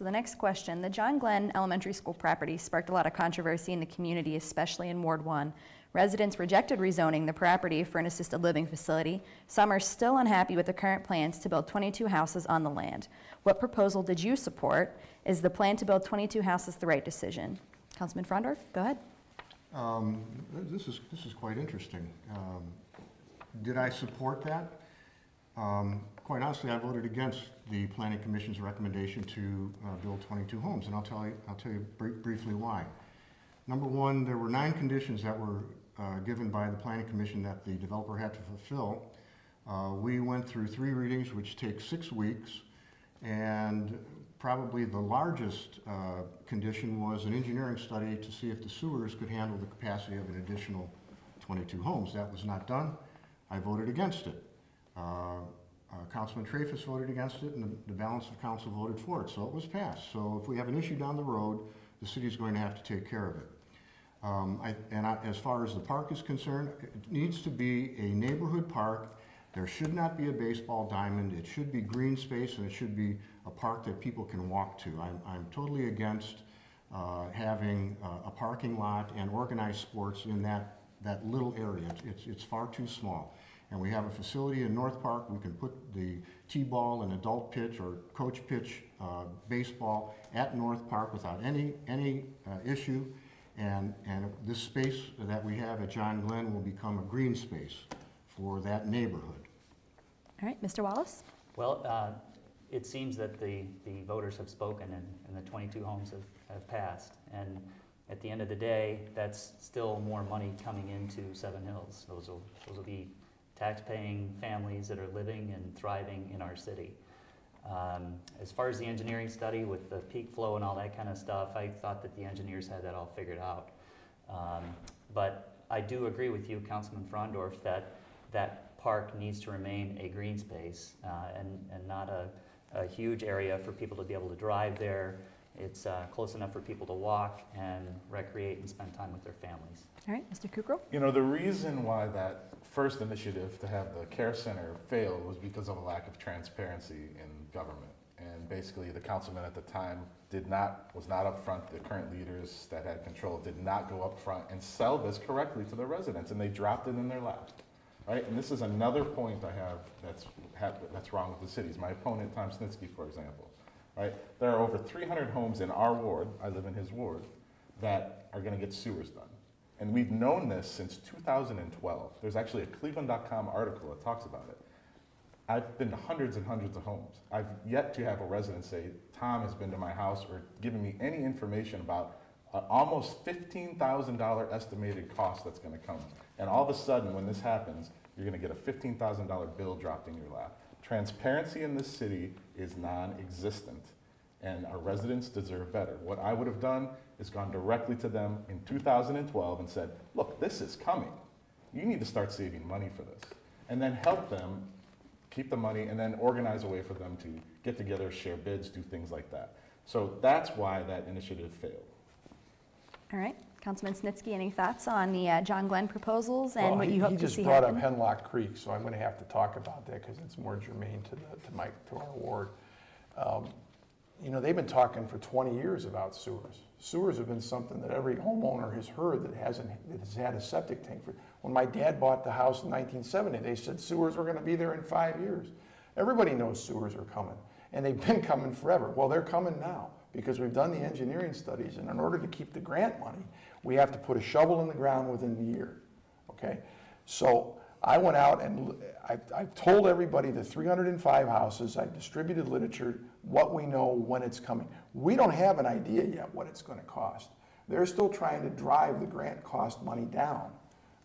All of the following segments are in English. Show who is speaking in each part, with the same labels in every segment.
Speaker 1: So the next question, the John Glenn Elementary School property sparked a lot of controversy in the community, especially in Ward 1. Residents rejected rezoning the property for an assisted living facility. Some are still unhappy with the current plans to build 22 houses on the land. What proposal did you support? Is the plan to build 22 houses the right decision? Councilman Fraundorf, go ahead.
Speaker 2: This is quite interesting. Did I support that? Quite honestly, I voted against the Planning Commission's recommendation to build 22 homes, and I'll tell you briefly why. Number one, there were 9 conditions that were given by the Planning Commission that the developer had to fulfill. We went through 3 readings, which take 6 weeks, and probably the largest condition was an engineering study to see if the sewers could handle the capacity of an additional 22 homes. That was not done. I voted against it. Councilman Traffus voted against it, and the balance of council voted for it, so it was passed. So if we have an issue down the road, the city is going to have to take care of it. As far as the park is concerned, it needs to be a neighborhood park. There should not be a baseball diamond. It should be green space, and it should be a park that people can walk to. I'm totally against having a parking lot and organized sports in that little area. It's far too small. And we have a facility in North Park. We can put the T-ball and adult pitch or coach pitch baseball at North Park without any issue. And this space that we have at John Glenn will become a green space for that neighborhood.
Speaker 1: All right, Mr. Wallace?
Speaker 3: Well, it seems that the voters have spoken and the 22 homes have passed. And at the end of the day, that's still more money coming into Seven Hills. Those will be tax-paying families that are living and thriving in our city. As far as the engineering study with the peak flow and all that kind of stuff, I thought that the engineers had that all figured out. But I do agree with you, Councilman Fraundorf, that park needs to remain a green space and not a huge area for people to be able to drive there. It's close enough for people to walk and recreate and spend time with their families.
Speaker 1: All right, Mr. Kukral?
Speaker 4: You know, the reason why that first initiative to have the care center failed was because of a lack of transparency in government. And basically the councilman at the time was not up front. The current leaders that had control did not go up front and sell this correctly to the residents, and they dropped it in their lap. Right? And this is another point I have that's wrong with the cities. My opponent, Tim Snitzky, for example. Right? There are over 300 homes in our ward, I live in his ward, that are going to get sewers done. And we've known this since 2012. There's actually a cleveland.com article that talks about it. I've been to hundreds and hundreds of homes. I've yet to have a resident say, Tom has been to my house or given me any information about almost $15,000 estimated cost that's going to come. And all of a sudden, when this happens, you're going to get a $15,000 bill dropped in your lap. Transparency in this city is non-existent, and our residents deserve better. What I would have done is gone directly to them in 2012 and said, look, this is coming. You need to start saving money for this. And then help them keep the money and then organize a way for them to get together, share bids, do things like that. So that's why that initiative failed.
Speaker 1: All right. Councilman Snitzky, any thoughts on the John Glenn proposals and what you hope to see happen?
Speaker 5: He just brought up Hemlock Creek, so I'm going to have to talk about that because it's more germane to our ward. You know, they've been talking for 20 years about sewers. Sewers have been something that every homeowner has heard that has had a septic tank. When my dad bought the house in 1970, they said sewers were going to be there in 5 years. Everybody knows sewers are coming, and they've been coming forever. Well, they're coming now because we've done the engineering studies, and in order to keep the grant money, we have to put a shovel in the ground within the year, okay? So I went out and I've told everybody the 305 houses, I've distributed literature, what we know, when it's coming. We don't have an idea yet what it's going to cost. They're still trying to drive the grant cost money down,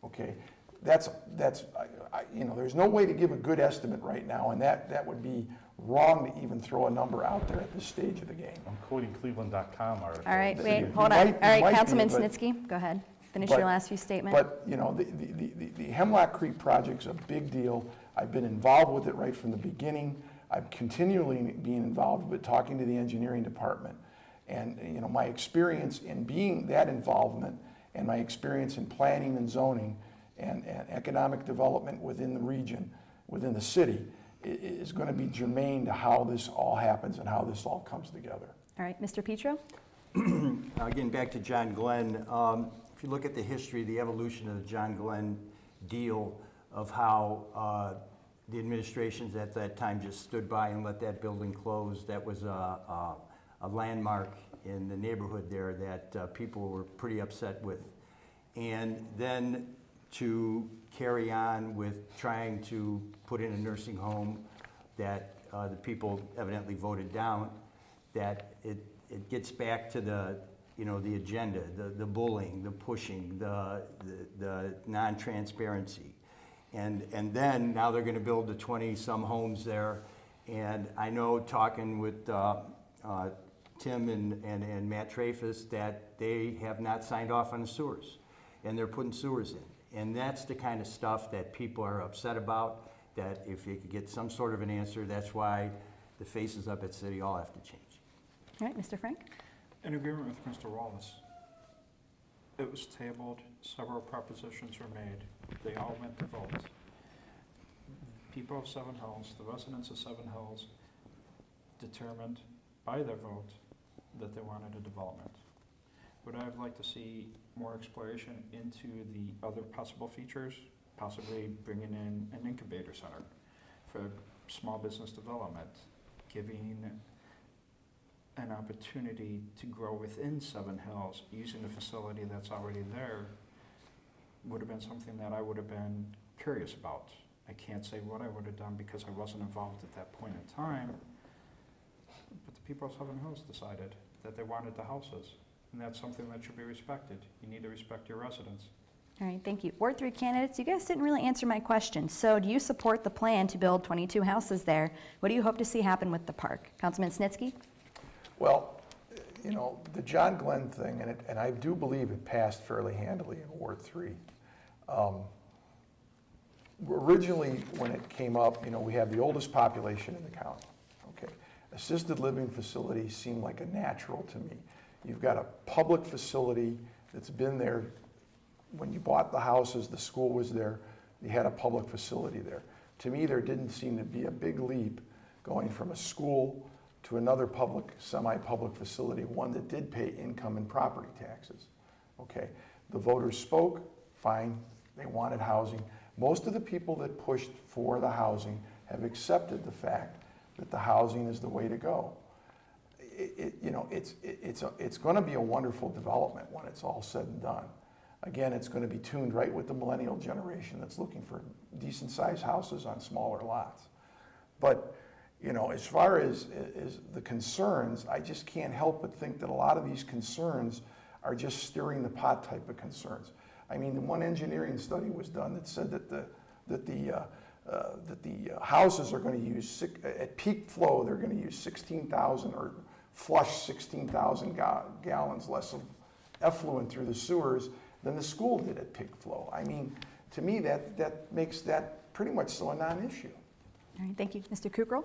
Speaker 5: okay? You know, there's no way to give a good estimate right now, and that would be wrong to even throw a number out there at this stage of the game.
Speaker 4: I'm quoting cleveland.com article.
Speaker 1: All right, wait, hold on. All right, Councilman Snitzky, go ahead. Finish your last few statements.
Speaker 5: But, you know, the Hemlock Creek project's a big deal. I've been involved with it right from the beginning. I'm continually being involved with talking to the engineering department. And, you know, my experience in being that involvement and my experience in planning and zoning and economic development within the region, within the city, is going to be germane to how this all happens and how this all comes together.
Speaker 1: All right, Mr. Petro?
Speaker 6: Again, back to John Glenn. If you look at the history, the evolution of the John Glenn deal of how the administrations at that time just stood by and let that building close, that was a landmark in the neighborhood there that people were pretty upset with. And then to carry on with trying to put in a nursing home that the people evidently voted down, that it gets back to the, you know, the agenda, the bullying, the pushing, the non-transparency. And then now they're going to build the 20-some homes there. And I know, talking with Tim and Matt Trafis, that they have not signed off on the sewers, and they're putting sewers in. And that's the kind of stuff that people are upset about, that if you could get some sort of an answer, that's why the faces up at City Hall have to change.
Speaker 1: All right, Mr. Frank?
Speaker 7: In agreement with Mr. Wallace. It was tabled, several propositions were made, they all went to vote. People of Seven Hills, the residents of Seven Hills, determined by their vote that they wanted a development. Would I have liked to see more exploration into the other possible features, possibly bringing in an incubator center for small business development, giving an opportunity to grow within Seven Hills using the facility that's already there, would have been something that I would have been curious about. I can't say what I would have done because I wasn't involved at that point in time, but the people of Seven Hills decided that they wanted the houses, and that's something that should be respected. You need to respect your residents.
Speaker 1: All right, thank you. Ward 3 candidates, you guys didn't really answer my question. So do you support the plan to build 22 houses there? What do you hope to see happen with the park? Councilman Snitzky?
Speaker 5: Well, you know, the John Glenn thing, and I do believe it passed fairly handily in Ward 3. Originally, when it came up, you know, we have the oldest population in the county. Okay, assisted living facilities seem like a natural to me. You've got a public facility that's been there. When you bought the houses, the school was there. You had a public facility there. To me, there didn't seem to be a big leap going from a school to another public, semi-public facility, one that did pay income and property taxes. Okay, the voters spoke, fine, they wanted housing. Most of the people that pushed for the housing have accepted the fact that the housing is the way to go. You know, it's going to be a wonderful development when it's all said and done. Again, it's going to be tuned right with the millennial generation that's looking for decent-sized houses on smaller lots. But, you know, as far as the concerns, I just can't help but think that a lot of these concerns are just stirring the pot type of concerns. I mean, the one engineering study was done that said that the houses are going to use, at peak flow, they're going to use 16,000 or flush 16,000 gallons less of effluent through the sewers than the school did at peak flow. I mean, to me, that makes that pretty much so a non-issue.
Speaker 1: All right, thank you. Mr. Kukral?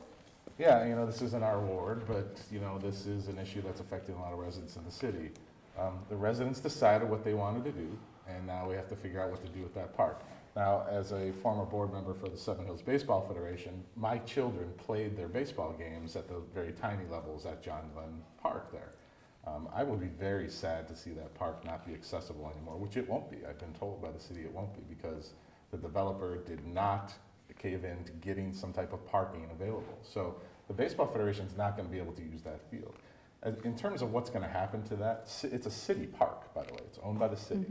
Speaker 4: Yeah, you know, this isn't our ward, but, you know, this is an issue that's affecting a lot of residents in the city. The residents decided what they wanted to do, and now we have to figure out what to do with that park. Now, as a former board member for the Seven Hills Baseball Federation, my children played their baseball games at the very tiny levels at John Glenn Park there. I would be very sad to see that park not be accessible anymore, which it won't be. I've been told by the city it won't be because the developer did not cave in to getting some type of parking available. So the Baseball Federation is not going to be able to use that field. In terms of what's going to happen to that, it's a city park, by the way. It's owned by the city.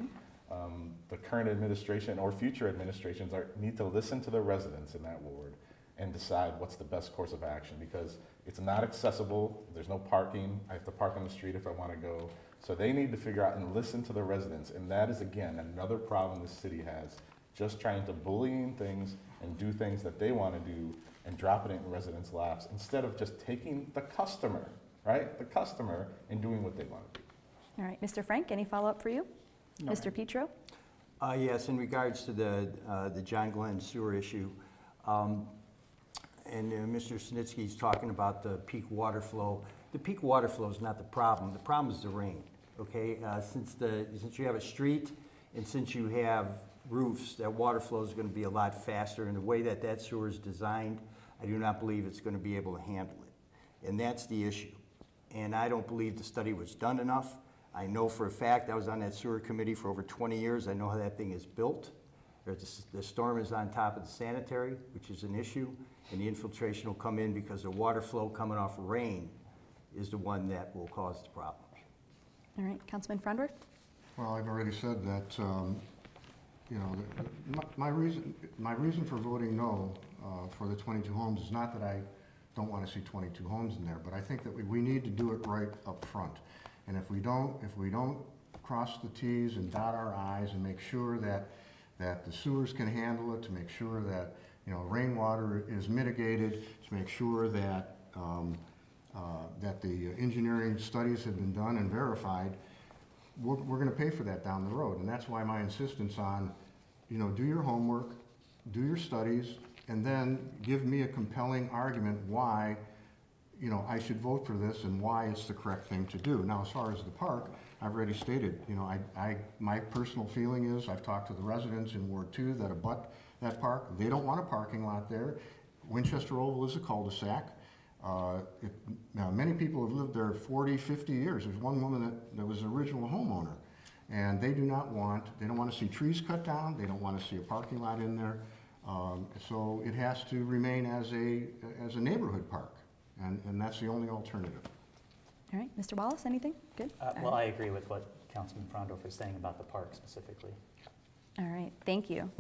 Speaker 4: The current administration or future administrations need to listen to the residents in that ward and decide what's the best course of action, because it's not accessible. There's no parking. I have to park on the street if I want to go. So they need to figure out and listen to the residents. And that is, again, another problem the city has, just trying to bullying things and do things that they want to do and dropping it in residents' laps instead of just taking the customer, right? The customer and doing what they want to do.
Speaker 1: All right, Mr. Frank, any follow-up for you?
Speaker 7: No.
Speaker 1: Mr. Petro?
Speaker 6: Yes, in regards to the John Glenn sewer issue, and Mr. Snitzky's talking about the peak water flow. The peak water flow is not the problem. The problem is the rain. Okay, since you have a street and since you have roofs, that water flow is going to be a lot faster. And the way that sewer is designed, I do not believe it's going to be able to handle it. And that's the issue. and I don't believe the study was done enough. I know for a fact, I was on that sewer committee for over 20 years. I know how that thing is built. The storm is on top of the sanitary, which is an issue, and the infiltration will come in because the water flow coming off rain is the one that will cause the problem.
Speaker 1: All right, Councilman Fraundorf?
Speaker 2: Well, I've already said that, you know, my reason for voting no for the 22 homes is not that I don't want to see 22 homes in there, but I think that we need to do it right up front. And if we don't cross the T's and dot our I's and make sure that the sewers can handle it, to make sure that, you know, rainwater is mitigated, to make sure that that the engineering studies have been done and verified, we're going to pay for that down the road. And that's why my insistence on, you know, do your homework, do your studies, and then give me a compelling argument why, you know, I should vote for this and why it's the correct thing to do. Now, as far as the park, I've already stated, you know, my personal feeling is, I've talked to the residents in Ward 2 that abut that park. They don't want a parking lot there. Winchester Oval is a cul-de-sac. Now, many people have lived there 40, 50 years. There's one woman that was the original homeowner, and they don't want to see trees cut down. They don't want to see a parking lot in there. So it has to remain as a neighborhood park, and that's the only alternative.
Speaker 1: All right, Mr. Wallace, anything? Good?
Speaker 3: Well, I agree with what Councilman Fraundorf is saying about the park specifically.
Speaker 1: All right, thank you.